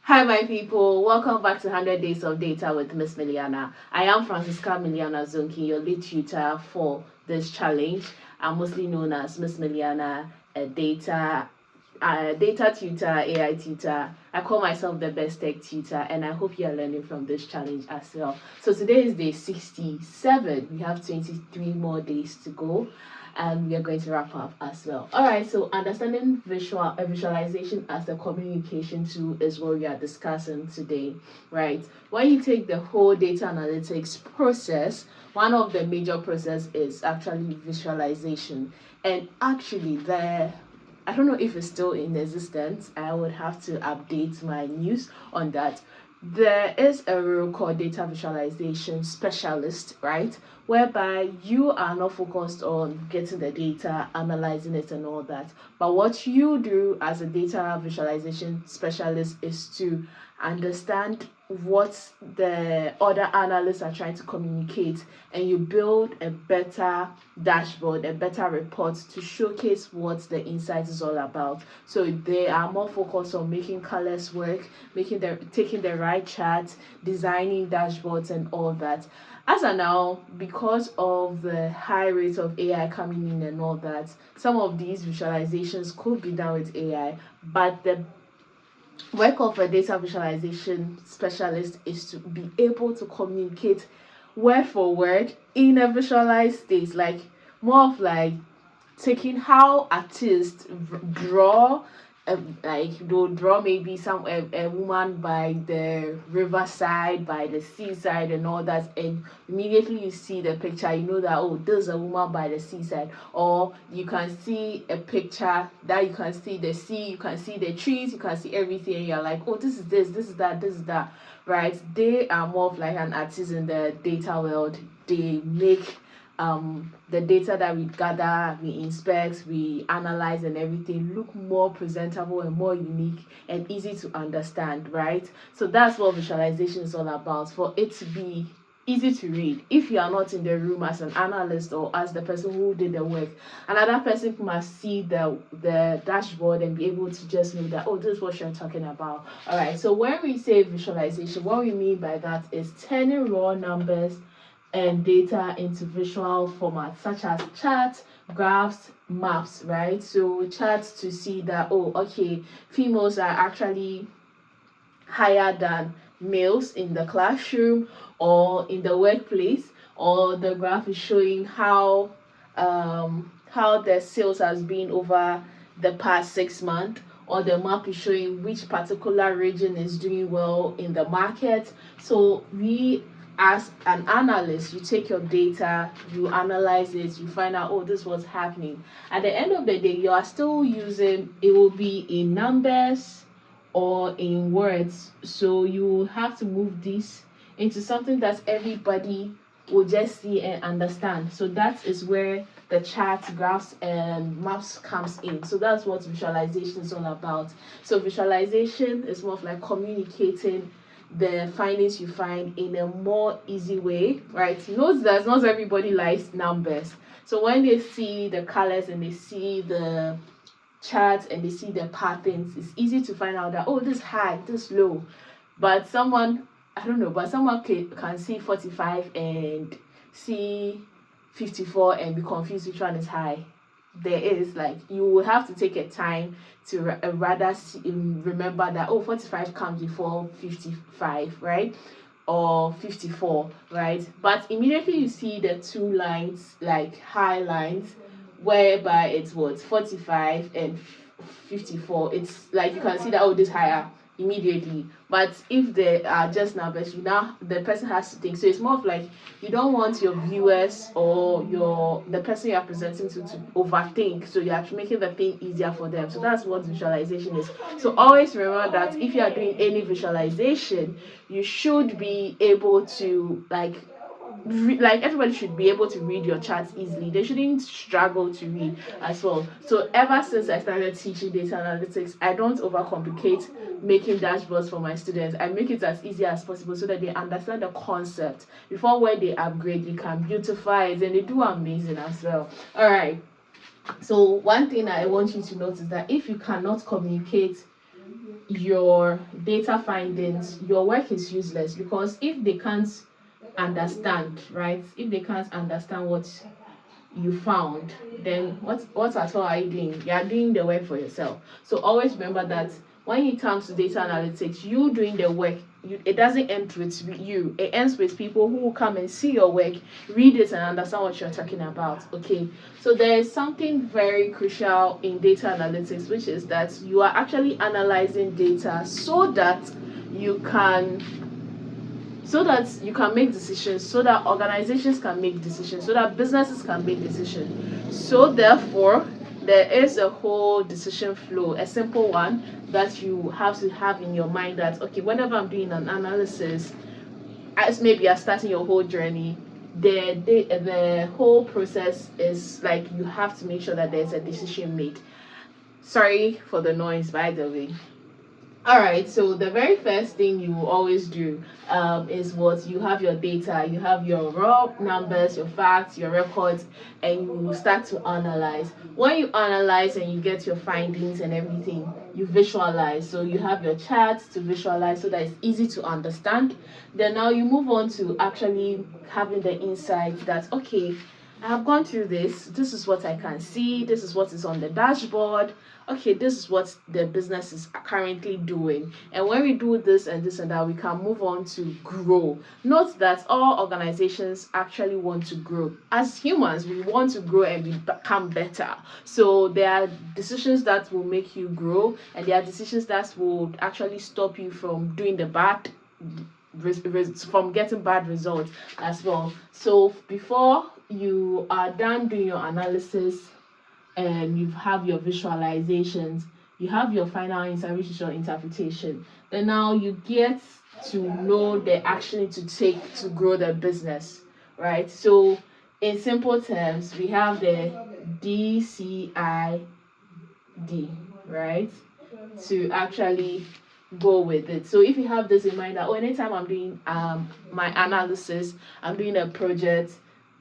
Hi, my people. Welcome back to 100 Days of Data with Miss Mailiana. I am Francisca Mailiana Zonki, your lead tutor for this challenge. I'm mostly known as Miss Mailiana, a data tutor, AI tutor. I call myself the best tech tutor, and I hope you are learning from this challenge as well. So today is day 67. We have 23 more days to go, and we are going to wrap up as well. All right, so understanding visualization as a communication tool is what we are discussing today, right? When you take the whole data analytics process, one of the major process is actually visualization. And actually, I don't know if it's still in existence. I would have to update my news on that. There is a role called data visualization specialist, right? Whereby you are not focused on getting the data, analyzing it, and all that. But what you do as a data visualization specialist is to understand what the other analysts are trying to communicate, and you build a better dashboard, a better report to showcase what the insight is all about. So they are more focused on making colors work, taking the right charts, designing dashboards and all that. As of now, because of the high rate of AI coming in and all that, some of these visualizations could be done with AI, but the work of a data visualization specialist is to be able to communicate word for word in a visualized state, like more of like taking how artists draw, like they'll draw maybe a woman by the riverside, by the seaside and all that, and immediately you see the picture, you know that, oh, this is a woman by the seaside. Or you can see a picture that you can see the sea, you can see the trees, you can see everything, and you're like, oh, this is that, right? They are more of like an artist in the data world. They make the data that we gather, we inspect, we analyze, and everything look more presentable and more unique and easy to understand, right? So that's what visualization is all about, for it to be easy to read. If you are not in the room as an analyst or as the person who did the work, another person must see the dashboard and be able to just know that, oh, this is what you're talking about. All right, so when we say visualization, what we mean by that is turning raw numbers and data into visual formats such as charts, graphs, maps, right? So charts to see that, oh, okay, females are actually higher than males in the classroom or in the workplace, or the graph is showing how the sales has been over the past 6 months, or the map is showing which particular region is doing well in the market. So we, as an analyst, you take your data, you analyze it, you find out, oh, this was happening. At the end of the day, you are still using, it will be in numbers or in words, so you have to move this into something that everybody will just see and understand. So that is where the charts, graphs, and maps comes in. So that's what visualization is all about. So visualization is more of like communicating the findings you find in a more easy way, right? Note that not everybody likes numbers. So when they see the colors and they see the charts and they see the patterns, it's easy to find out that, oh, this high, this low. But someone, I don't know, but someone can see 45 and see 54 and be confused which one is high. There is, like, you will have to take a time to rather remember that, oh, 45 comes before 55, right? Or 54, right? But immediately you see the two lines, like high lines, whereby it's what 45 and 54, it's like you can see that, oh, this higher immediately. But if they are just numbers, now the person has to think. So it's more of like, you don't want your viewers or the person you are presenting to overthink, so you're actually making the thing easier for them. So that's what visualization is. So always remember that if you are doing any visualization, you should be able to like everybody should be able to read your charts easily. They shouldn't struggle to read as well. So ever since I started teaching data analytics, I don't overcomplicate making dashboards for my students. I make it as easy as possible so that they understand the concept before when they upgrade, they can beautify it, and they do amazing as well. All right, so one thing I want you to notice is that if you cannot communicate your data findings, your work is useless, because if they can't understand, right? If they can't understand what you found, then what at all are you doing? You are doing the work for yourself. So always remember that when it comes to data analytics, you doing the work, it doesn't end with you. It ends with people who will come and see your work, read it, and understand what you're talking about. Okay, so there is something very crucial in data analytics, which is that you are actually analyzing data so that you can make decisions, so that organizations can make decisions, so that businesses can make decisions. So therefore, there is a whole decision flow, a simple one that you have to have in your mind, that okay, whenever I'm doing an analysis, as maybe you're starting your whole journey, the whole process is like you have to make sure that there's a decision made. Sorry for the noise, by the way. All right, so the very first thing you always do is what you have your data, you have your raw numbers, your facts, your records, and you start to analyze. When you analyze and you get your findings and everything, you visualize. So you have your charts to visualize so that it's easy to understand. Then now you move on to actually having the insight that, okay, I have gone through this. This is what I can see. This is what is on the dashboard. Okay, this is what the business is currently doing. And when we do this and this and that, we can move on to grow. Note that all organizations actually want to grow. As humans, we want to grow and become better. So there are decisions that will make you grow, and there are decisions that will actually stop you from doing the bad, from getting bad results as well. So before you are done doing your analysis and you have your visualizations, you have your final answer, which is your interpretation. Then now you get to know the action to take to grow the business, right? So in simple terms, we have the DCID, right, to actually go with it. So if you have this in mind that, oh, anytime I'm doing my analysis, I'm doing a project,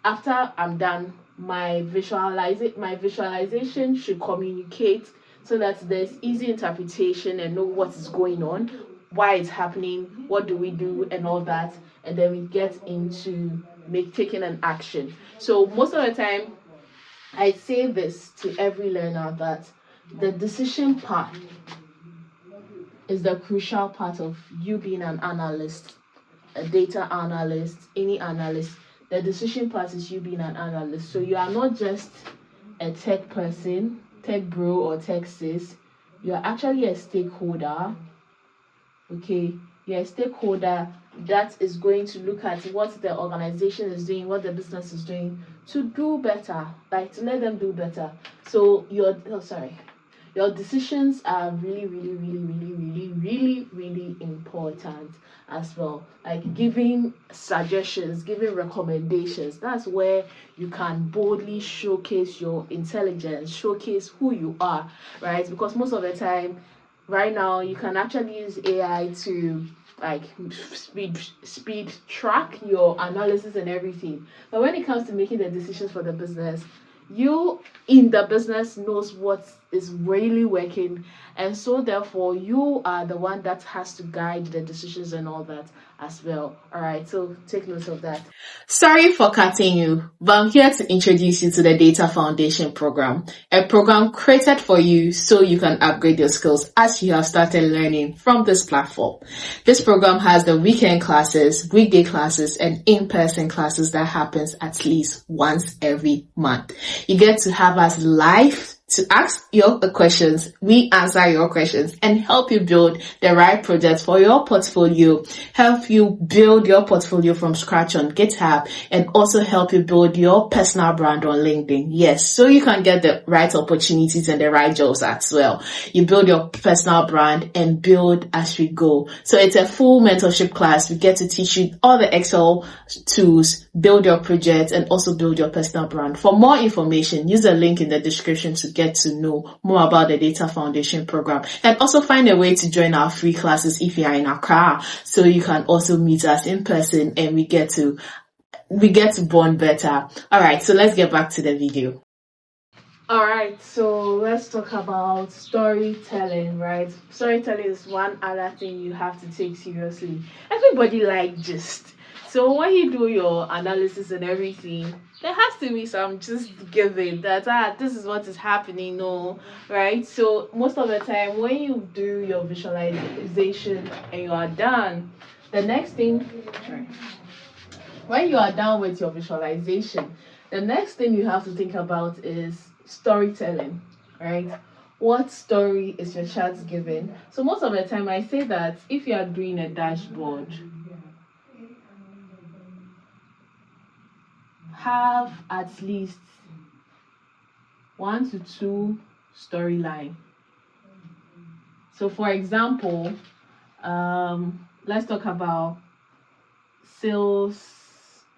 after I'm done, my visualization should communicate so that there's easy interpretation and know what is going on, why it's happening, what do we do, and all that, and then we get into taking an action. So most of the time, I say this to every learner, that the decision part is the crucial part of you being an analyst, a data analyst, any analyst. The decision part is you being an analyst. So you are not just a tech person, tech bro or tech sis. You are actually a stakeholder. Okay, you're a stakeholder that is going to look at what the organization is doing, what the business is doing to do better, like to let them do better. So your decisions are really important as well. Like giving suggestions, giving recommendations. That's where you can boldly showcase your intelligence, showcase who you are, right? Because most of the time, right now, you can actually use AI to like speed track your analysis and everything. But when it comes to making the decisions for the business, you in the business knows what is really working, and so therefore you are the one that has to guide the decisions and all that as well. All right, so take note of that. Sorry for cutting you, but I'm here to introduce you to the Data Foundation program, a program created for you so you can upgrade your skills as you have started learning from this platform. This program has the weekend classes, weekday classes, and in-person classes that happens at least once every month. You get to have us live to ask your questions, we answer your questions, and help you build the right project for your portfolio, help you build your portfolio from scratch on GitHub, and also help you build your personal brand on LinkedIn. Yes, so you can get the right opportunities and the right jobs as well. You build your personal brand and build as we go. So it's a full mentorship class. We get to teach you all the Excel tools, build your project, and also build your personal brand. For more information, use the link in the description to get to know more about the Data Foundation program, and also find a way to join our free classes if you are in Accra, so you can also meet us in person and we get to bond better. All right, so let's get back to the video. All right, so let's talk about storytelling, right? Storytelling is one other thing you have to take seriously. Everybody like gist. So when you do your analysis and everything, there has to be some just given that this is what is happening, no, right? So most of the time when you do your visualization and you are done, the next thing, sorry, when you are done with your visualization, the next thing you have to think about is storytelling, right? What story is your chart giving? So most of the time I say that if you are doing a dashboard, have at least 1 to 2 storyline. So for example, let's talk about sales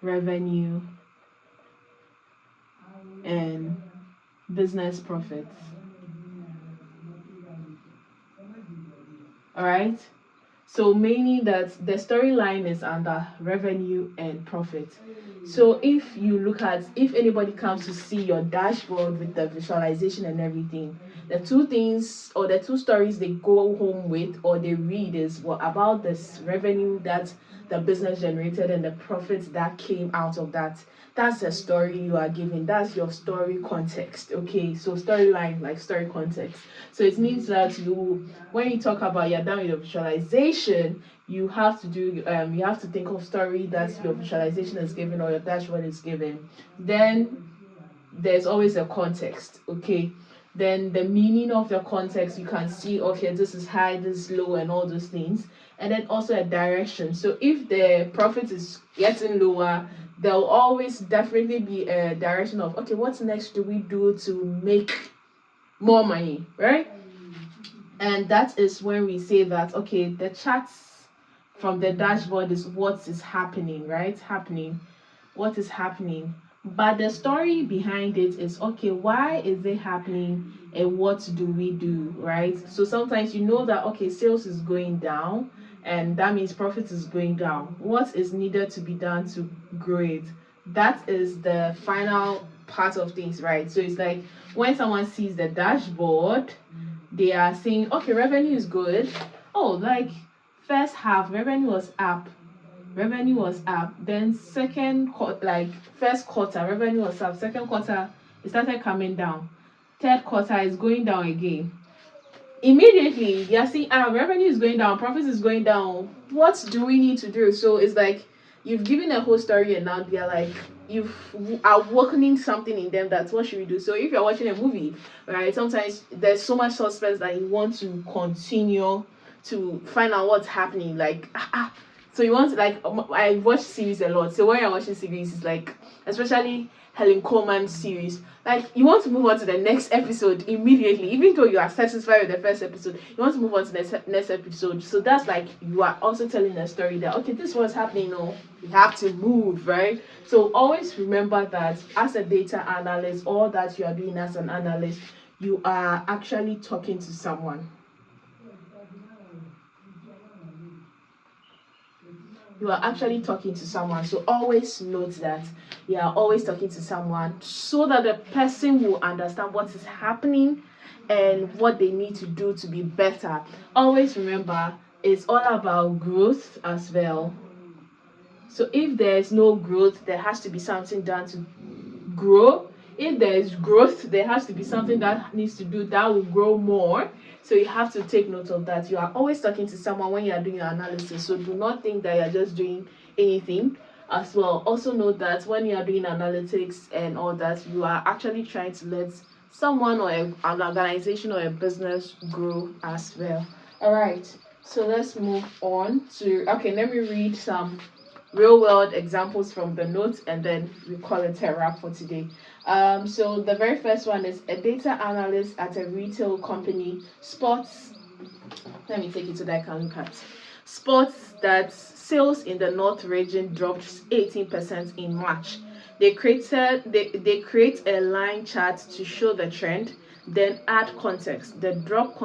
revenue and business profits. All right. So mainly that the storyline is under revenue and profit. So if anybody comes to see your dashboard with the visualization and everything, the two things or the two stories they go home with or they read is what about this revenue that the business generated and the profits that came out of that. That's the story you are giving. That's your story context. Okay, so storyline like story context. So it means that when you talk about you're done with your visualization, you have to think of story that your visualization is given or your dashboard is given. Then there's always a context, okay? Then the meaning of the context, you can see, okay, this is high, this is low, and all those things. And then also a direction. So if the profit is getting lower, there'll always definitely be a direction of, okay, what next do we do to make more money, right? And that is when we say that, okay, the charts from the dashboard is what is happening, right? What is happening. But the story behind it is, okay, why is it happening and what do we do, right? So sometimes you know that, okay, sales is going down and that means profit is going down. What is needed to be done to grow it? That is the final part of things, right? So it's like when someone sees the dashboard, they are saying, okay, revenue is good. Oh, like first half revenue was up, then first quarter revenue was up, second quarter it started coming down, third quarter is going down again. Immediately you're seeing revenue is going down, profit is going down, what do we need to do? So it's like you've given a whole story and now they're like you've awakening something in them. That's what should we do? So if you're watching a movie, right, sometimes there's so much suspense that you want to continue to find out what's happening, like so you want to, like, I watch series a lot. So when you're watching series, it's like, especially Helen Coleman's series, like you want to move on to the next episode immediately, even though you are satisfied with the first episode. You want to move on to the next episode. So that's like you are also telling a story that, okay, this was happening. No, we have to move, right? So always remember that as a data analyst, all that you are doing as an analyst, you are actually talking to someone. You are actually talking to someone. So always note that you are always talking to someone so that the person will understand what is happening and what they need to do to be better. Always remember, it's all about growth as well. So if there is no growth, there has to be something done to grow. If there is growth, there has to be something that needs to do that will grow more. So you have to take note of that. You are always talking to someone when you are doing your analysis. So do not think that you're just doing anything as well. Also note that when you are doing analytics and all that, you are actually trying to let someone or an organization or a business grow as well. All right. So let's move on to, okay, let me read some real world examples from the notes and then we call it a wrap for today. So the very first one is a data analyst at a retail company spots, let me take you to that, I can look at, spots that sales in the north region dropped 18% in March. They create a line chart to show the trend, then add context. The drop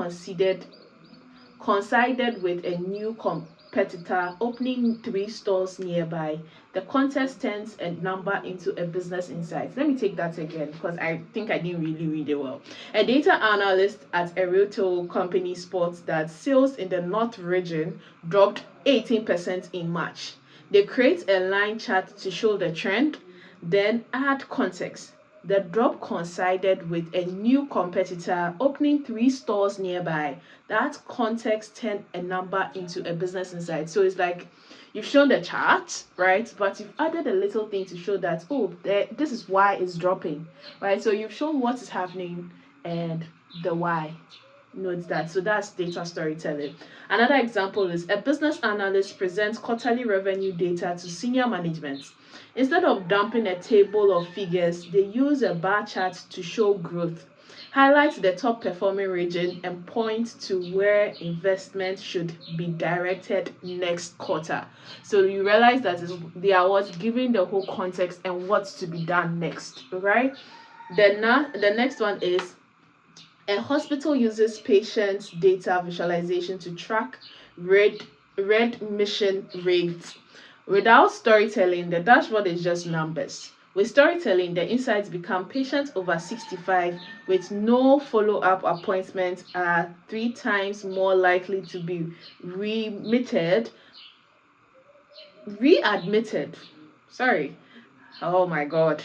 coincided with a new competitor opening 3 stores nearby. The context turns a number into a business insight. Let me take that again because I think I didn't really read it well. A data analyst at a retail company spots that sales in the North region dropped 18% in March. They create a line chart to show the trend, then add context. The drop coincided with a new competitor opening 3 stores nearby. That context turned a number into a business insight. So it's like you've shown the chart, right? But you've added a little thing to show that, oh, this is why it's dropping, right? So you've shown what is happening and the why. Note that. So that's data storytelling. Another example is a business analyst presents quarterly revenue data to senior management. Instead of dumping a table of figures, they use a bar chart to show growth, highlight the top performing region, and point to where investment should be directed next quarter. So you realize that they are what's giving the whole context and what's to be done next, right? The next one is a hospital uses patients' data visualization to track readmission rates. Without storytelling, the dashboard is just numbers. With storytelling, the insights become patients over 65 with no follow-up appointments are 3 times more likely to be readmitted. Sorry. Oh my God,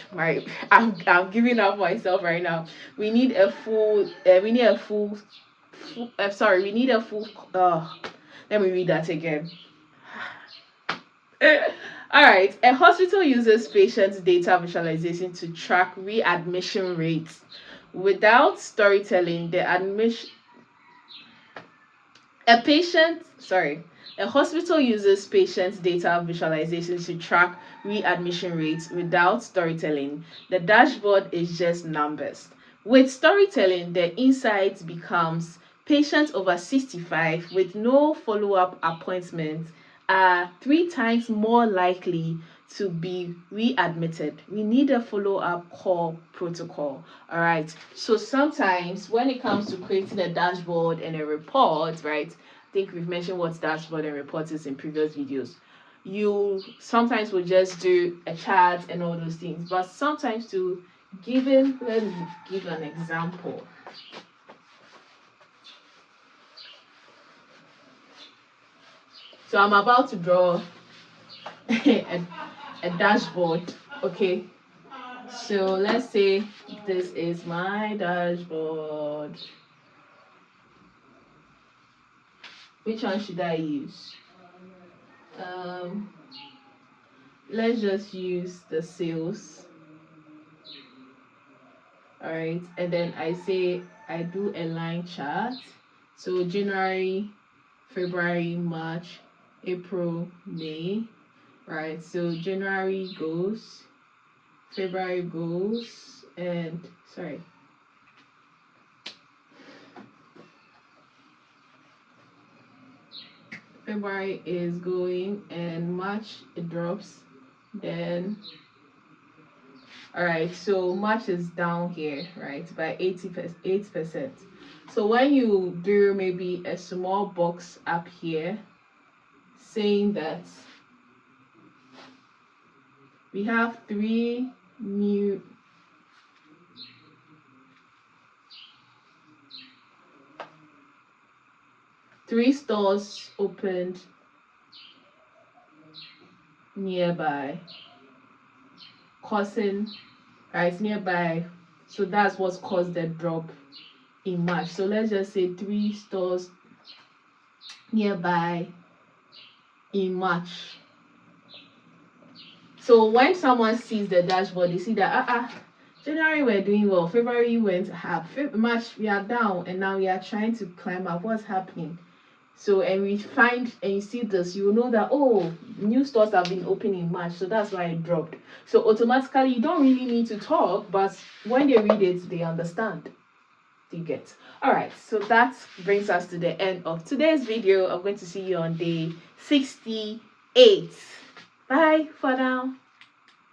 I'm giving up myself right now. We need a full. We need a full. Sorry, we need a full. Let me read that again. All right. A hospital uses patients' data visualization to track readmission rates. Without storytelling, the admission. A hospital uses patients' data visualization to track readmission rates. Without storytelling, the dashboard is just numbers. With storytelling, the insight becomes patients over 65 with no follow-up appointments are 3 times more likely to be readmitted. We need a follow-up call protocol. All right. So sometimes when it comes to creating a dashboard and a report, right? I think we've mentioned what dashboard and report is in previous videos. You sometimes will just do a chart and all those things, but sometimes let me give an example. So I'm about to draw a dashboard, okay? So let's say this is my dashboard. Which one should I use? Let's just use the sales. All right, and then I do a line chart. So January, February, March, April, May, right? So January goes, February goes, and February is going, and March it drops. Then all right, so March is down here, right, by 8%. So when you do maybe a small box up here saying that we have 3 stores opened nearby, causing nearby. So that's what's caused the drop in March. So let's just say 3 stores nearby in March. So when someone sees the dashboard, they see that January we're doing well, February went up, March we are down, and now we are trying to climb up. What's happening? So and we find and you see this, you will know that new stores have been open in March, so that's why it dropped. So automatically you don't really need to talk, but when they read it, they understand. You get. All right, so that brings us to the end of today's video. I'm going to see you on day 68. Bye for now.